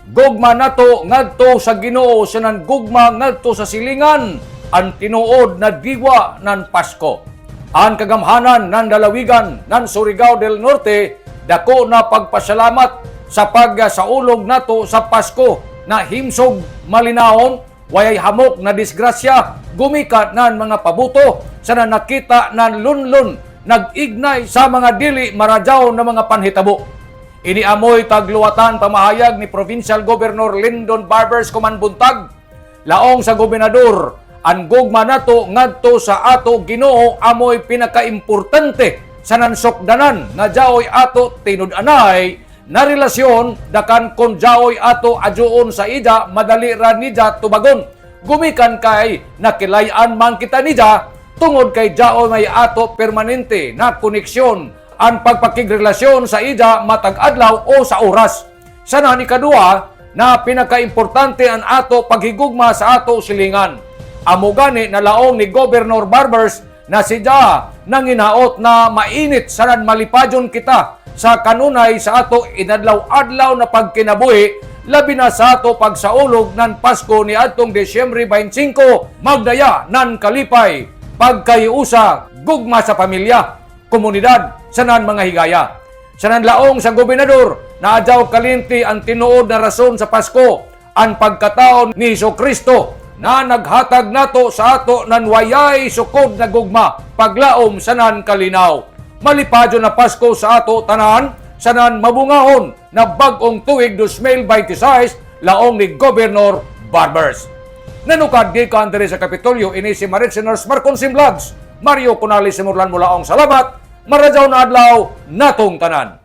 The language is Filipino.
gugma nato ngadto sa Ginoo sanan gugma ngadto sa silingan ang tinuod na diwa nan Pasko. Ang kagamhanan nan dalawigan nan Surigao del Norte dako na pagpasalamat sa pagsaulog nato sa Pasko na himsog malinahon wayay hamok na disgrasya gumikat nan mga pabuto sana nakita nan lunlun nag-ignay sa mga dili marajaw na mga panhitabo. Iniamoy tagluwatan pamahayag ni Provincial Governor Lyndon Barbers Kumanbuntag laong sa gobernador ang gugma nato ngadto sa ato Ginoo amoy pinakaimportante sa nansokdanan nga jaoy ato tinud-anay na relasyon dakan kon jaoy ato adyoon sa ida madali ra nija tubagon gumikan kay nakilayan man kita nija tungod kay jaoy may ato permanente na koneksyon ang pagpakigrelasyon sa ida matag adlaw o sa oras. Sana ni kadua na pinakaimportante ang ato paghigugma sa ato silingan. Amo gani na laong ni Governor Barbers na sidya nanginaot na mainit sanan malipadyon kita sa kanunay sa ato inadlaw-adlaw na pagkinabuhi labi na sa ato pagsaulog nan Pasko ni adtong Disyembre 25 magdaya nan kalipay pagkayusa gugma sa pamilya komunidad sanan mga higaya. Sanan laong sa gobernador na adyaw kalinti ang tinuod na rason sa Pasko ang pagkataon ni Jesucristo na naghatag nato sa ato nan wayay sukod na gugma paglaom sanan kalinaw. Malipadyo na Pasko sa ato tanan sanan mabungahon na bag-ong tuig 2026 laong ni Governor Barbers. Nanukad gikan diri sa Kapitolyo ini si Maritziners Marconsim Vlogs. Mario Conales Simurlan mulaong salamat. Marajaw na adlaw natong tanan.